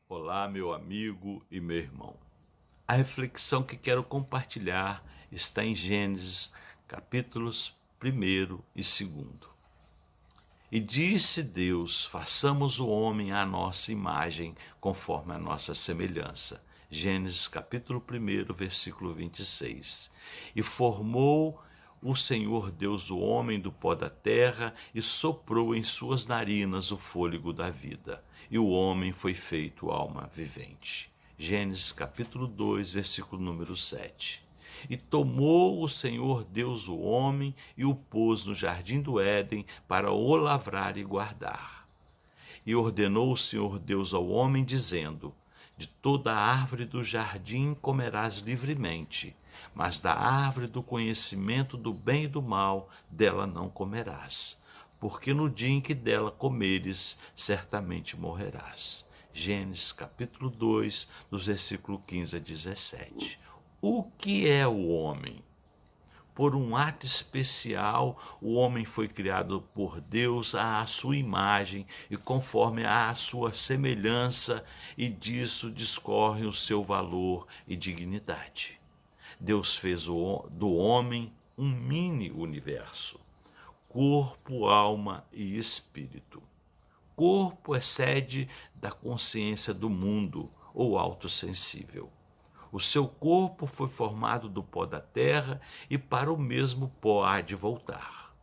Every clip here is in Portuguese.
Olá, meu amigo e meu irmão. A reflexão que quero compartilhar está em Gênesis, capítulos 1 e 2. E disse Deus: façamos o homem à nossa imagem, conforme a nossa semelhança. Gênesis, capítulo 1, versículo 26. E formou o Senhor Deus o homem do pó da terra e soprou em suas narinas o fôlego da vida. E o homem foi feito alma vivente. Gênesis capítulo 2, versículo número 7. E tomou o Senhor Deus o homem e o pôs no jardim do Éden para o lavrar e guardar. E ordenou o Senhor Deus ao homem, dizendo: de toda a árvore do jardim comerás livremente, mas da árvore do conhecimento do bem e do mal, dela não comerás, porque no dia em que dela comeres, certamente morrerás. Gênesis capítulo 2, dos versículos 15 a 17. O que é o homem? Por um ato especial, o homem foi criado por Deus à sua imagem e conforme à sua semelhança, e disso discorre o seu valor e dignidade. Deus fez do homem um mini-universo: corpo, alma e espírito. Corpo é sede da consciência do mundo ou autossensível. O seu corpo foi formado do pó da terra e para o mesmo pó há de voltar.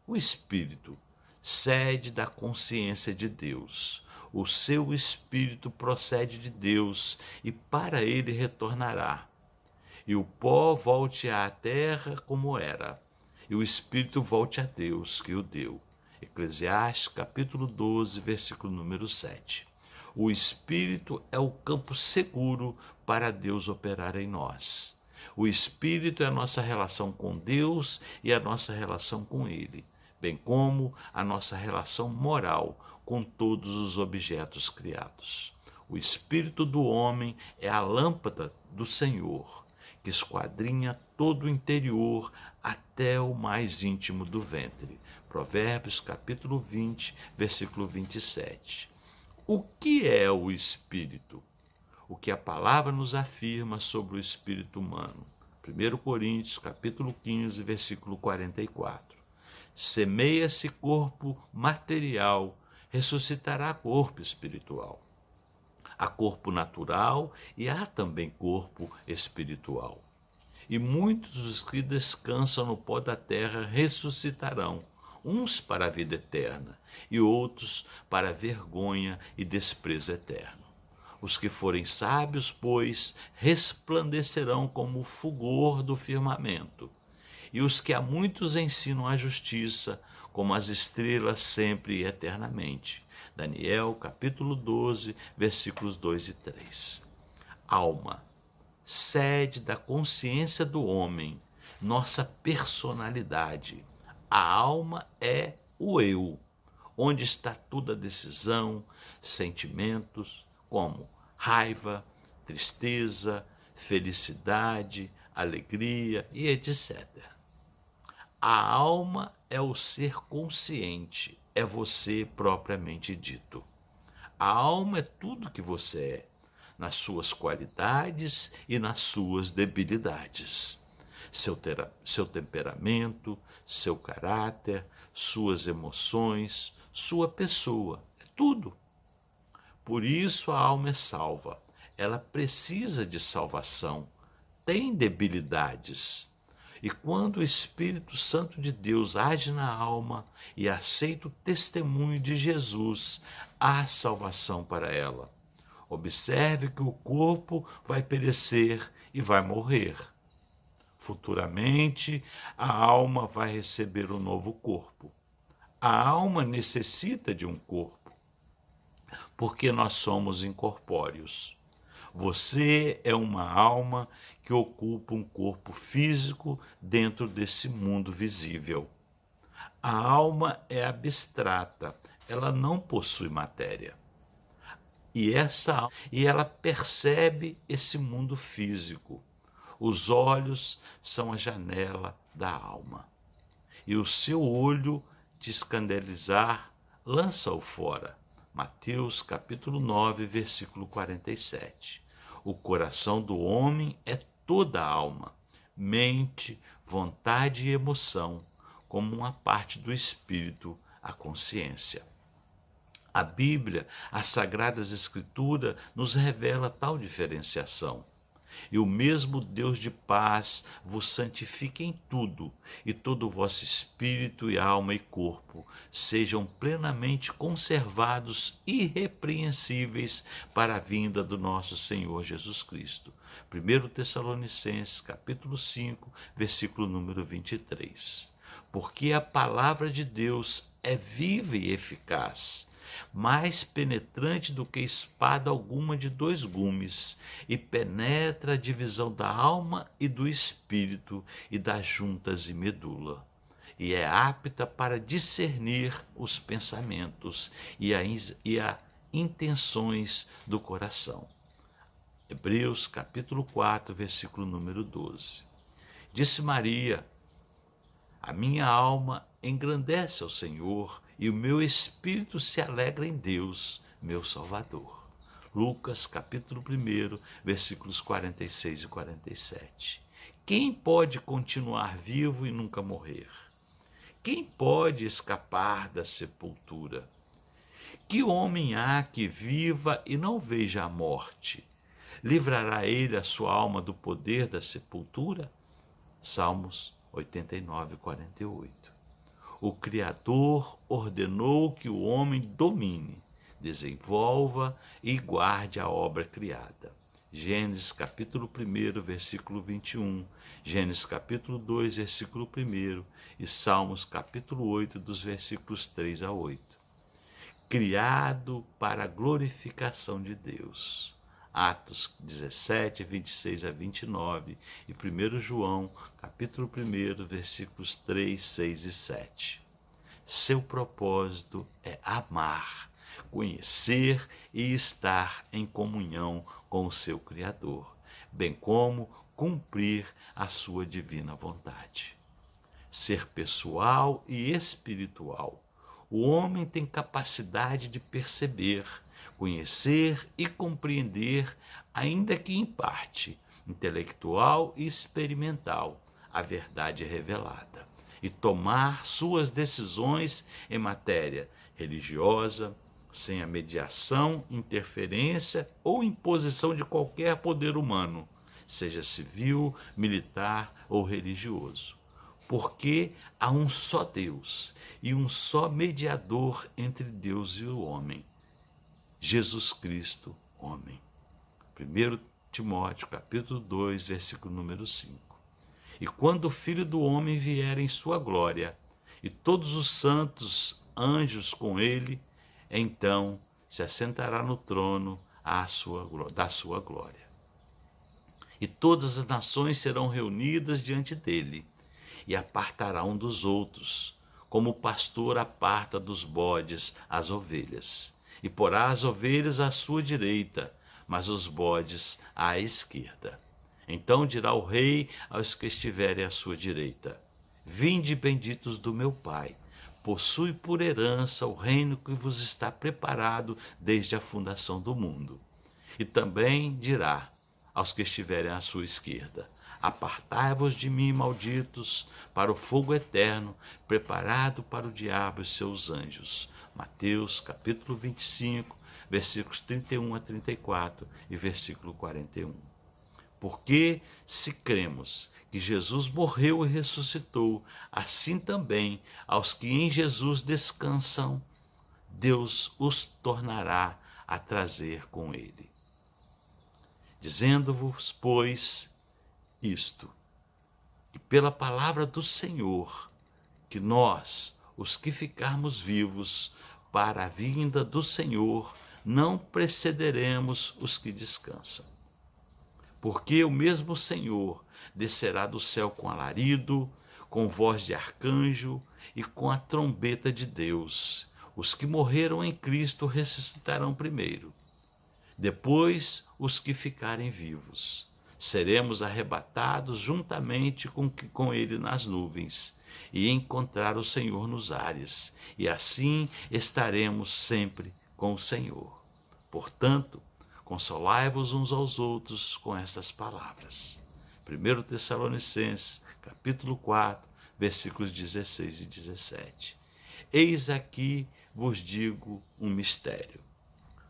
O espírito, sede da consciência de Deus. O seu espírito procede de Deus e para ele retornará. E o pó volte à terra como era, e o espírito volte a Deus que o deu. Eclesiastes capítulo 12, versículo número 7. O Espírito é o campo seguro para Deus operar em nós. O Espírito é a nossa relação com Deus e a nossa relação com Ele, bem como a nossa relação moral com todos os objetos criados. O Espírito do homem é a lâmpada do Senhor, que esquadrinha todo o interior até o mais íntimo do ventre. Provérbios capítulo 20, versículo 27. O que é o espírito? O que a palavra nos afirma sobre o espírito humano. 1 Coríntios, capítulo 15, versículo 44. Semeia-se corpo material, ressuscitará corpo espiritual. Há corpo natural e há também corpo espiritual. E muitos dos que descansam no pó da terra ressuscitarão, uns para a vida eterna e outros para a vergonha e desprezo eterno. Os que forem sábios, pois, resplandecerão como o fulgor do firmamento, e os que a muitos ensinam a justiça, como as estrelas sempre e eternamente. Daniel, capítulo 12, versículos 2 e 3. Alma, sede da consciência do homem, nossa personalidade. A alma é o eu, onde está toda a decisão, sentimentos como raiva, tristeza, felicidade, alegria e etc. A alma é o ser consciente, é você propriamente dito. A alma é tudo que você é, nas suas qualidades e nas suas debilidades. Seu temperamento, seu caráter, suas emoções, sua pessoa, é tudo. Por isso a alma é salva. Ela precisa de salvação, tem debilidades. E quando o Espírito Santo de Deus age na alma e aceita o testemunho de Jesus, há salvação para ela. Observe que o corpo vai perecer e vai morrer. Futuramente, a alma vai receber um novo corpo. A alma necessita de um corpo, porque nós somos incorpóreos. Você é uma alma que ocupa um corpo físico dentro desse mundo visível. A alma é abstrata, ela não possui matéria. E ela percebe esse mundo físico. Os olhos são a janela da alma. E o seu olho te escandalizar, lança-o fora. Mateus capítulo 9, versículo 47. O coração do homem é toda a alma, mente, vontade e emoção, como uma parte do espírito, a consciência. A Bíblia, as Sagradas Escrituras, nos revela tal diferenciação. E o mesmo Deus de paz vos santifique em tudo, e todo o vosso espírito e alma e corpo sejam plenamente conservados irrepreensíveis para a vinda do nosso Senhor Jesus Cristo. 1 Tessalonicenses, capítulo 5, versículo número 23. Porque a palavra de Deus é viva e eficaz, mais penetrante do que espada alguma de 2 gumes, e penetra a divisão da alma e do espírito e das juntas e medula, e é apta para discernir os pensamentos e as intenções do coração. Hebreus capítulo 4, versículo número 12. Disse Maria: a minha alma engrandece ao Senhor, e o meu espírito se alegra em Deus, meu Salvador. Lucas capítulo 1, versículos 46 e 47. Quem pode continuar vivo e nunca morrer? Quem pode escapar da sepultura? Que homem há que viva e não veja a morte? Livrará ele a sua alma do poder da sepultura? Salmos 89, 48. O Criador ordenou que o homem domine, desenvolva e guarde a obra criada. Gênesis capítulo 1, versículo 21, Gênesis capítulo 2, versículo 1 e Salmos capítulo 8, dos versículos 3 a 8. Criado para a glorificação de Deus. Atos 17, 26 a 29 e 1 João, capítulo 1, versículos 3, 6 e 7. Seu propósito é amar, conhecer e estar em comunhão com o seu Criador, bem como cumprir a sua divina vontade. Ser pessoal e espiritual. O homem tem capacidade de perceber, conhecer e compreender, ainda que em parte, intelectual e experimental, a verdade revelada, e tomar suas decisões em matéria religiosa, sem a mediação, interferência ou imposição de qualquer poder humano, seja civil, militar ou religioso. Porque há um só Deus e um só mediador entre Deus e o homem, Jesus Cristo, homem. 1 Timóteo, capítulo 2, versículo número 5. E quando o Filho do Homem vier em sua glória, e todos os santos anjos com ele, então se assentará no trono da sua glória. E todas as nações serão reunidas diante dele, e apartará um dos outros, como o pastor aparta dos bodes as ovelhas. E porá as ovelhas à sua direita, mas os bodes à esquerda. Então dirá o rei aos que estiverem à sua direita: vinde, benditos do meu Pai, possui por herança o reino que vos está preparado desde a fundação do mundo. E também dirá aos que estiverem à sua esquerda: apartai-vos de mim, malditos, para o fogo eterno, preparado para o diabo e seus anjos. Mateus capítulo 25, versículos 31 a 34 e versículo 41. Porque se cremos que Jesus morreu e ressuscitou, assim também aos que em Jesus descansam, Deus os tornará a trazer com ele. Dizendo-vos, pois, isto, e pela palavra do Senhor, que nós, os que ficarmos vivos para a vinda do Senhor, não precederemos os que descansam. Porque o mesmo Senhor descerá do céu com alarido, com voz de arcanjo e com a trombeta de Deus. Os que morreram em Cristo ressuscitarão primeiro. Depois, os que ficarem vivos. Seremos arrebatados juntamente com ele nas nuvens, e encontrar o Senhor nos ares, e assim estaremos sempre com o Senhor. Portanto, consolai-vos uns aos outros com estas palavras. 1 Tessalonicenses, capítulo 4, versículos 16 e 17. Eis aqui vos digo um mistério.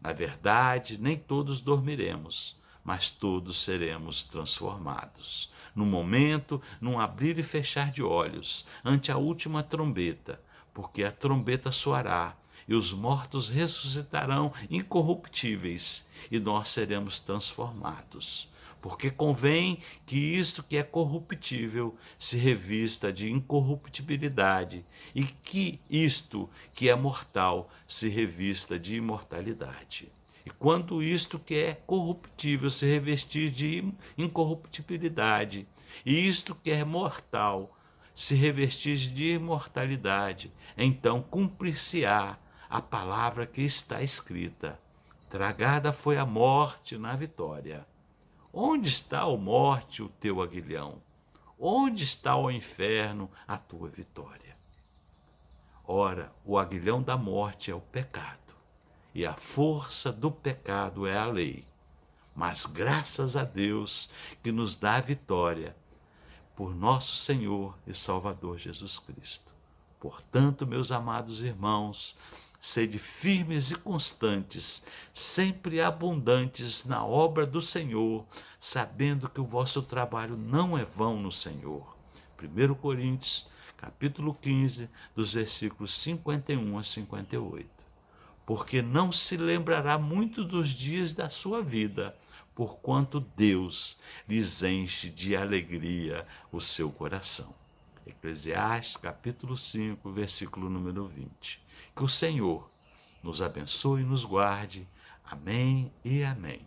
Na verdade, nem todos dormiremos, mas todos seremos transformados. No momento, num abrir e fechar de olhos, ante a última trombeta, porque a trombeta soará, e os mortos ressuscitarão incorruptíveis, e nós seremos transformados. Porque convém que isto que é corruptível se revista de incorruptibilidade, e que isto que é mortal se revista de imortalidade. E quando isto que é corruptível se revestir de incorruptibilidade, e isto que é mortal se revestir de imortalidade, então cumprir-se-á a palavra que está escrita: tragada foi a morte na vitória. Onde está, ó morte, o teu aguilhão? Onde está, ó inferno, a tua vitória? Ora, o aguilhão da morte é o pecado, e a força do pecado é a lei. Mas graças a Deus que nos dá a vitória por nosso Senhor e Salvador Jesus Cristo. Portanto, meus amados irmãos, sede firmes e constantes, sempre abundantes na obra do Senhor, sabendo que o vosso trabalho não é vão no Senhor. 1 Coríntios, capítulo 15, dos versículos 51 a 58. Porque não se lembrará muito dos dias da sua vida, porquanto Deus lhes enche de alegria o seu coração. Eclesiastes, capítulo 5, versículo número 20. Que o Senhor nos abençoe e nos guarde. Amém e amém.